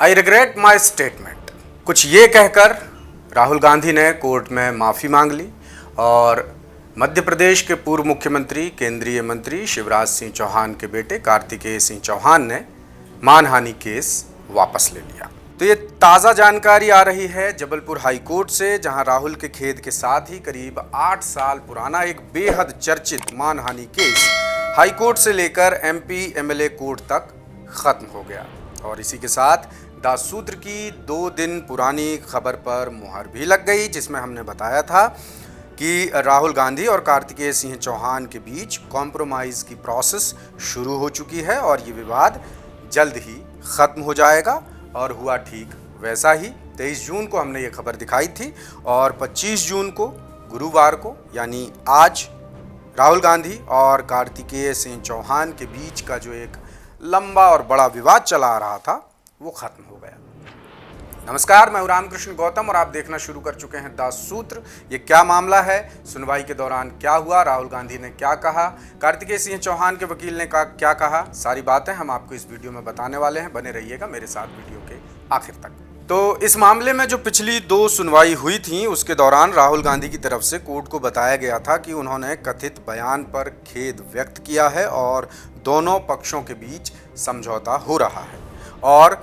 I regret my statement, कुछ ये कहकर राहुल गांधी ने कोर्ट में माफ़ी मांग ली और मध्य प्रदेश के पूर्व मुख्यमंत्री केंद्रीय मंत्री शिवराज सिंह चौहान के बेटे कार्तिकेय सिंह चौहान ने मानहानि केस वापस ले लिया। तो ये ताज़ा जानकारी आ रही है जबलपुर हाई कोर्ट से, जहां राहुल के खेद के साथ ही करीब 8 साल पुराना एक बेहद चर्चित मानहानि केस हाई कोर्ट से लेकर एमपी एमएलए कोर्ट तक खत्म हो गया। और इसी के साथ दास सूत्र की 2 दिन पुरानी खबर पर मुहर भी लग गई, जिसमें हमने बताया था कि राहुल गांधी और कार्तिकेय सिंह चौहान के बीच कॉम्प्रोमाइज़ की प्रोसेस शुरू हो चुकी है और ये विवाद जल्द ही ख़त्म हो जाएगा। और हुआ ठीक वैसा ही। 23 जून को हमने ये खबर दिखाई थी और 25 जून को गुरुवार को यानी आज राहुल गांधी और कार्तिकेय सिंह चौहान के बीच का जो एक लंबा और बड़ा विवाद चला आ रहा था वो खत्म हो गया। नमस्कार, मैं रामकृष्ण गौतम और आप देखना शुरू कर चुके हैं दास सूत्र। ये क्या मामला है, सुनवाई के दौरान क्या हुआ, राहुल गांधी ने क्या कहा, कार्तिकेय सिंह चौहान के वकील ने क्या कहा, सारी बातें हम आपको इस वीडियो में बताने वाले हैं। बने रहिएगा मेरे साथ वीडियो के आखिर तक। तो इस मामले में जो पिछली 2 सुनवाई हुई थी उसके दौरान राहुल गांधी की तरफ से कोर्ट को बताया गया था कि उन्होंने कथित बयान पर खेद व्यक्त किया है और दोनों पक्षों के बीच समझौता हो रहा है। और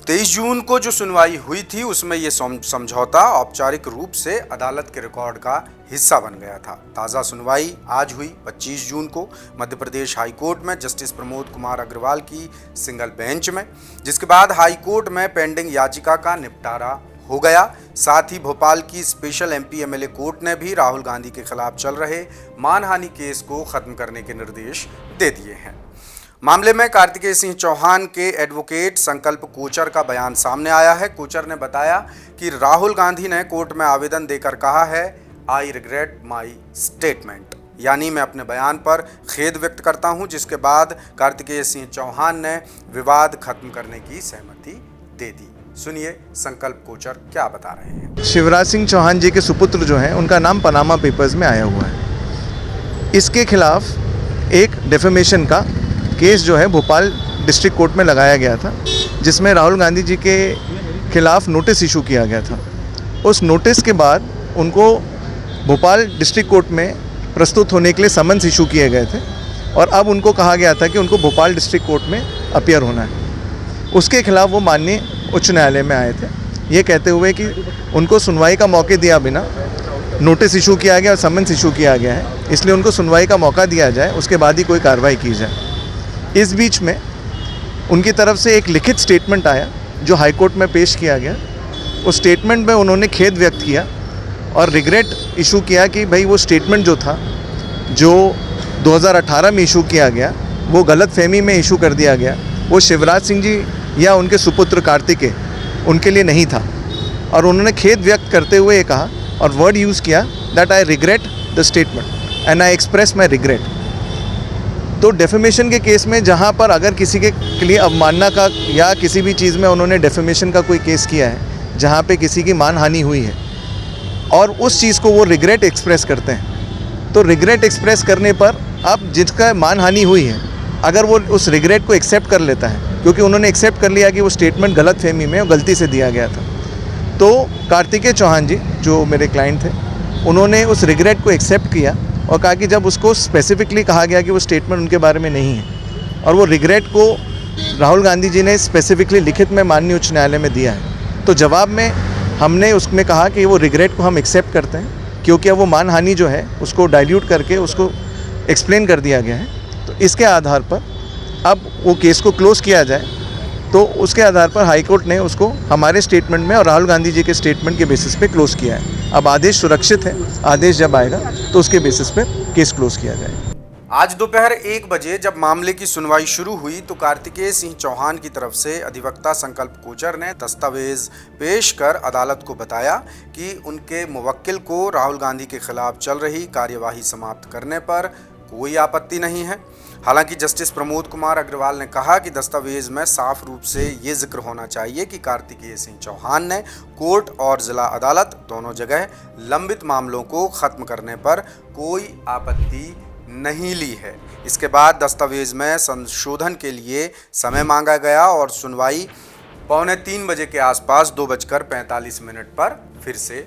23 जून को जो सुनवाई हुई थी उसमें ये समझौता औपचारिक रूप से अदालत के रिकॉर्ड का हिस्सा बन गया था। ताज़ा सुनवाई आज हुई 25 जून को मध्य प्रदेश हाई कोर्ट में जस्टिस प्रमोद कुमार अग्रवाल की सिंगल बेंच में, जिसके बाद हाई कोर्ट में पेंडिंग याचिका का निपटारा हो गया। साथ ही भोपाल की स्पेशल एमपी एमएलए कोर्ट ने भी राहुल गांधी के खिलाफ चल रहे मानहानि केस को खत्म करने के निर्देश दे दिए हैं। मामले में कार्तिकेय सिंह चौहान के एडवोकेट संकल्प कोचर का बयान सामने आया है। कोचर ने बताया कि राहुल गांधी ने कोर्ट में आवेदन देकर कहा है, आई रिग्रेट माई स्टेटमेंट, यानी मैं अपने बयान पर खेद व्यक्त करता हूं, जिसके बाद कार्तिकेय सिंह चौहान ने विवाद खत्म करने की सहमति दे दी। सुनिए संकल्प कोचर क्या बता रहे हैं। शिवराज सिंह चौहान जी के सुपुत्र जो हैं उनका नाम पनामा पेपर्स में आया हुआ है। इसके खिलाफ एक डेफेमेशन का केस जो है भोपाल डिस्ट्रिक्ट कोर्ट में लगाया गया था, जिसमें राहुल गांधी जी के खिलाफ नोटिस इशू किया गया था। उस नोटिस के बाद उनको भोपाल डिस्ट्रिक्ट कोर्ट में प्रस्तुत होने के लिए समन्स इशू किए गए थे और अब उनको कहा गया था कि उनको भोपाल डिस्ट्रिक्ट कोर्ट में अपीयर होना है। उसके खिलाफ वो माननीय उच्च न्यायालय में आए थे, ये कहते हुए कि उनको सुनवाई का मौके दिया बिना नोटिस इशू किया गया और समन्स इशू किया गया है, इसलिए उनको सुनवाई का मौका दिया जाए, उसके बाद ही कोई कार्रवाई की जाए। इस बीच में उनकी तरफ से एक लिखित स्टेटमेंट आया जो हाई कोर्ट में पेश किया गया। उस स्टेटमेंट में उन्होंने खेद व्यक्त किया और रिग्रेट इशू किया कि भाई वो स्टेटमेंट जो था जो 2018 में इशू किया गया वो गलत फहमी में इशू कर दिया गया, वो शिवराज सिंह जी या उनके सुपुत्र कार्तिकेय उनके लिए नहीं था। और उन्होंने खेद व्यक्त करते हुए ये कहा और वर्ड यूज़ किया that I regret the statement and I express my regret. तो डेफेमेशन के केस में जहाँ पर अगर किसी के लिए अवमानना का या किसी भी चीज़ में उन्होंने डेफेमेशन का कोई केस किया है जहाँ पे किसी की मानहानि हुई है और उस चीज़ को वो रिग्रेट एक्सप्रेस करते हैं, तो रिग्रेट एक्सप्रेस करने पर अब जिसका मानहानि हुई है अगर वो उस रिग्रेट को एक्सेप्ट कर लेता है, क्योंकि उन्होंने एक्सेप्ट कर लिया कि वो स्टेटमेंट गलत फहमी में और गलती से दिया गया था, तो कार्तिकेय चौहान जी जो मेरे क्लाइंट थे उन्होंने उस रिग्रेट को एक्सेप्ट किया और कहा कि जब उसको स्पेसिफिकली कहा गया कि वो स्टेटमेंट उनके बारे में नहीं है और वो रिग्रेट को राहुल गांधी जी ने स्पेसिफिकली लिखित में माननीय उच्च न्यायालय में दिया है, तो जवाब में हमने उसमें कहा कि वो रिग्रेट को हम एक्सेप्ट करते हैं, क्योंकि अब वो मानहानि जो है उसको डाइल्यूट करके उसको एक्सप्लेन कर दिया गया है। तो इसके आधार पर अब वो केस को क्लोज़ किया जाए, तो उसके आधार पर हाई कोर्ट ने उसको हमारे स्टेटमेंट में और राहुल गांधी जी के स्टेटमेंट के बेसिस पे क्लोज़ किया है। अब आदेश सुरक्षित है, आदेश जब आएगा तो उसके बेसिस पे केस क्लोज़ किया जाएगा। आज दोपहर 1 बजे जब मामले की सुनवाई शुरू हुई तो कार्तिकेय सिंह चौहान की तरफ से अधिवक्ता संकल्प कोचर ने दस्तावेज पेश कर अदालत को बताया कि उनके मुवक्किल को राहुल गांधी के खिलाफ चल रही कार्यवाही समाप्त करने पर कोई आपत्ति नहीं है। हालांकि जस्टिस प्रमोद कुमार अग्रवाल ने कहा कि दस्तावेज में साफ रूप से ये जिक्र होना चाहिए कि कार्तिकेय सिंह चौहान ने कोर्ट और जिला अदालत दोनों जगह लंबित मामलों को खत्म करने पर कोई आपत्ति नहीं ली है। इसके बाद दस्तावेज में संशोधन के लिए समय मांगा गया और सुनवाई पौने 3 बजे के आसपास 2:45 पर फिर से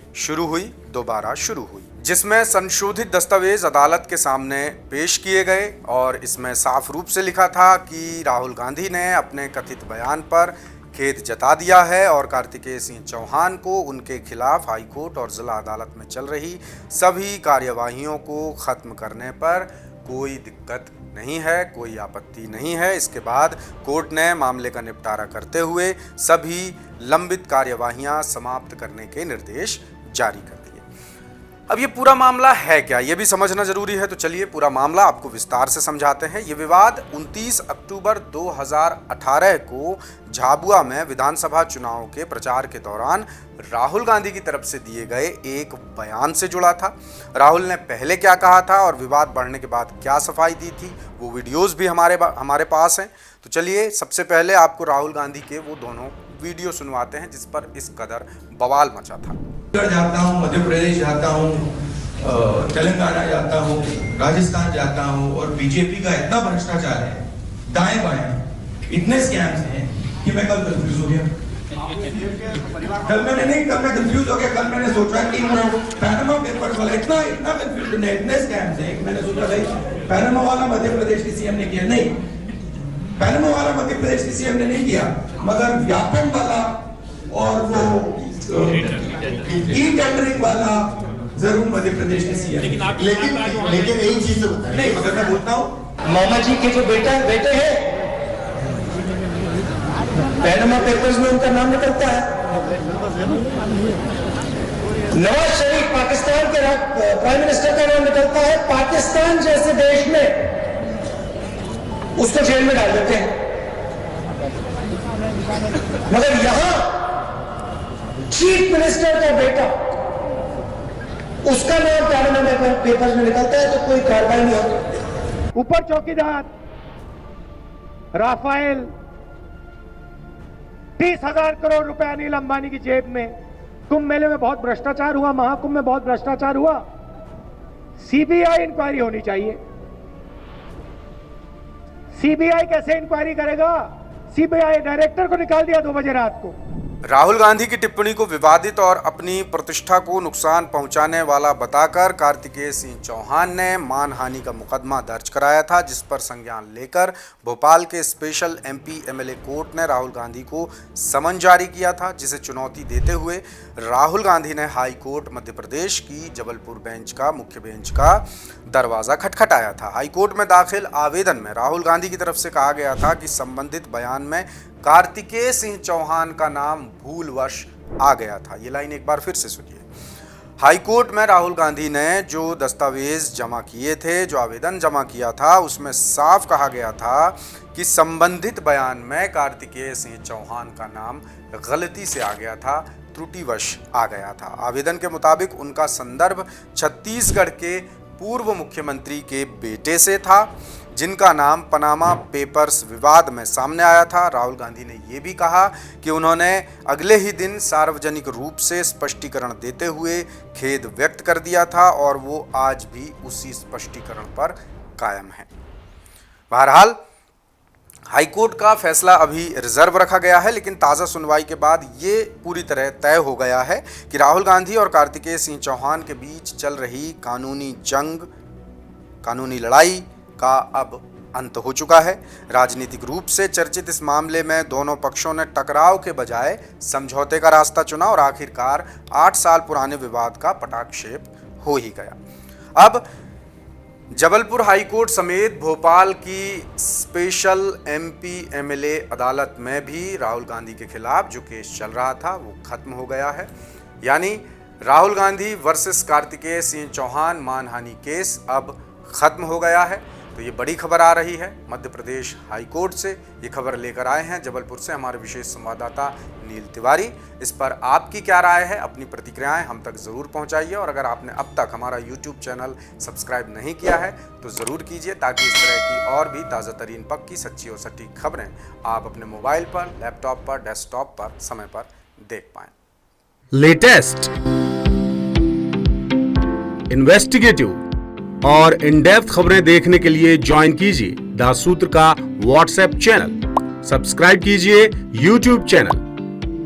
दोबारा शुरू हुई, जिसमें संशोधित दस्तावेज अदालत के सामने पेश किए गए और इसमें साफ रूप से लिखा था कि राहुल गांधी ने अपने कथित बयान पर खेद जता दिया है और कार्तिकेय सिंह चौहान को उनके खिलाफ हाईकोर्ट और जिला अदालत में चल रही सभी कार्यवाहियों को खत्म करने पर कोई दिक्कत नहीं है, कोई आपत्ति नहीं है। इसके बाद कोर्ट ने मामले का निपटारा करते हुए सभी लंबित कार्यवाहियां समाप्त करने के निर्देश जारी कर दिए। अब ये पूरा मामला है क्या, ये भी समझना जरूरी है, तो चलिए पूरा मामला आपको विस्तार से समझाते हैं। ये विवाद 29 अक्टूबर 2018 को झाबुआ में विधानसभा चुनाव के प्रचार के दौरान राहुल गांधी की तरफ से दिए गए एक बयान से जुड़ा था। राहुल ने पहले क्या कहा था और विवाद बढ़ने के बाद क्या सफाई दी थी, वो वीडियोस भी हमारे पास हैं। तो चलिए सबसे पहले आपको राहुल गांधी के वो दोनों वीडियो सुनवाते हैं जिस पर इस कदर बवाल मचा था। जाता हूँ, मध्य प्रदेश जाता हूँ, तेलंगाना जाता हूँ, राजस्थान जाता हूँ और बीजेपी का इतना भ्रष्टाचार है, दाएं बाएं इतने स्कैम्स हैं कि मैं कल कंफ्यूज हो गया। कल मैं कंफ्यूज हो गया। कल मैंने सोचा कि पैनामा पेपर्स वाला इतना कंफ्यूजन है, इतने स्कैम्स हैं कि मैंने सोचा भाई पैनामा वाला मध्य प्रदेश के सीएम ने किया। नहीं, पैनामा वाला मध्य प्रदेश के सीएम ने नहीं किया, मगर व्यापम वाला और वो ई टेंडरिंग वाला जरूर मध्य प्रदेश के सीएम। लेकिन यही चीज नहीं, मगर मैं बोलता हूँ मामा जी के जो बेटे हैं पैनामा पेपर्स में उनका नाम निकलता है। नवाज शरीफ पाकिस्तान के प्राइम मिनिस्टर का नाम निकलता है। पाकिस्तान जैसे देश में उसको जेल में डाल देते हैं, मगर यहां चीफ मिनिस्टर का बेटा उसका नाम पैनामा पेपर्स में निकलता है तो कोई कार्रवाई नहीं होती। ऊपर चौकीदार राफेल 30,000 करोड़ रुपए अनिल अंबानी की जेब में। कुंभ मेले में बहुत भ्रष्टाचार हुआ, महाकुंभ में बहुत भ्रष्टाचार हुआ। सीबीआई इंक्वायरी होनी चाहिए। सीबीआई कैसे इंक्वायरी करेगा? सीबीआई डायरेक्टर को निकाल दिया 2 बजे रात को। राहुल गांधी की टिप्पणी को विवादित और अपनी प्रतिष्ठा को नुकसान पहुंचाने वाला बताकर कार्तिकेय सिंह चौहान ने मानहानि का मुकदमा दर्ज कराया था, जिस पर संज्ञान लेकर भोपाल के स्पेशल एमपी एमएलए कोर्ट ने राहुल गांधी को समन जारी किया था, जिसे चुनौती देते हुए राहुल गांधी ने हाई कोर्ट मध्य प्रदेश की जबलपुर बेंच का मुख्य बेंच का दरवाजा खटखटाया था। हाई कोर्ट में दाखिल आवेदन में राहुल गांधी की तरफ से कहा गया था कि संबंधित बयान में कार्तिकेय सिंह चौहान का नाम भूलवश आ गया था। ये लाइन एक बार फिर से सुनिए। हाईकोर्ट में राहुल गांधी ने जो दस्तावेज जमा किए थे, जो आवेदन जमा किया था, उसमें साफ कहा गया था कि संबंधित बयान में कार्तिकेय सिंह चौहान का नाम गलती से आ गया था, त्रुटिवश आ गया था। आवेदन के मुताबिक उनका संदर्भ छत्तीसगढ़ के पूर्व मुख्यमंत्री के बेटे से था, जिनका नाम पनामा पेपर्स विवाद में सामने आया था। राहुल गांधी ने यह भी कहा कि उन्होंने अगले ही दिन सार्वजनिक रूप से स्पष्टीकरण देते हुए खेद व्यक्त कर दिया था और वो आज भी उसी स्पष्टीकरण पर कायम है। बहरहाल हाईकोर्ट का फैसला अभी रिजर्व रखा गया है, लेकिन ताज़ा सुनवाई के बाद ये पूरी तरह तय हो गया है कि राहुल गांधी और कार्तिकेय सिंह चौहान के बीच चल रही कानूनी लड़ाई का अब अंत हो चुका है। राजनीतिक रूप से चर्चित इस मामले में दोनों पक्षों ने टकराव के बजाय समझौते का रास्ता चुना और आखिरकार 8 साल पुराने विवाद का पटाक्षेप हो ही गया। अब जबलपुर हाईकोर्ट समेत भोपाल की स्पेशल एमपी एमएलए अदालत में भी राहुल गांधी के खिलाफ जो केस चल रहा था वो खत्म हो गया है। यानी राहुल गांधी वर्सेस कार्तिकेय सिंह चौहान मानहानि केस अब खत्म हो गया है। तो ये बड़ी खबर आ रही है मध्य प्रदेश हाईकोर्ट से। ये खबर लेकर आए हैं जबलपुर से हमारे विशेष संवाददाता नील तिवारी। इस पर आपकी क्या राय है? अपनी प्रतिक्रियाएं हम तक ज़रूर पहुंचाइए और अगर आपने अब तक हमारा यूट्यूब चैनल सब्सक्राइब नहीं किया है तो ज़रूर कीजिए, ताकि इस तरह की और भी ताज़ा तरीन पक्की सच्ची और सटीक खबरें आप अपने मोबाइल पर, लैपटॉप पर, डेस्कटॉप पर समय पर देख पाएँ। लेटेस्ट, इन्वेस्टिगेटिव और इन डेप्थ खबरें देखने के लिए ज्वाइन कीजिए द सूत्र का व्हाट्सएप चैनल, सब्सक्राइब कीजिए यूट्यूब चैनल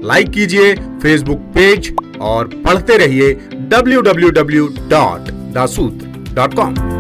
लाइक कीजिए फेसबुक पेज और पढ़ते रहिए www.daसूत्र.com।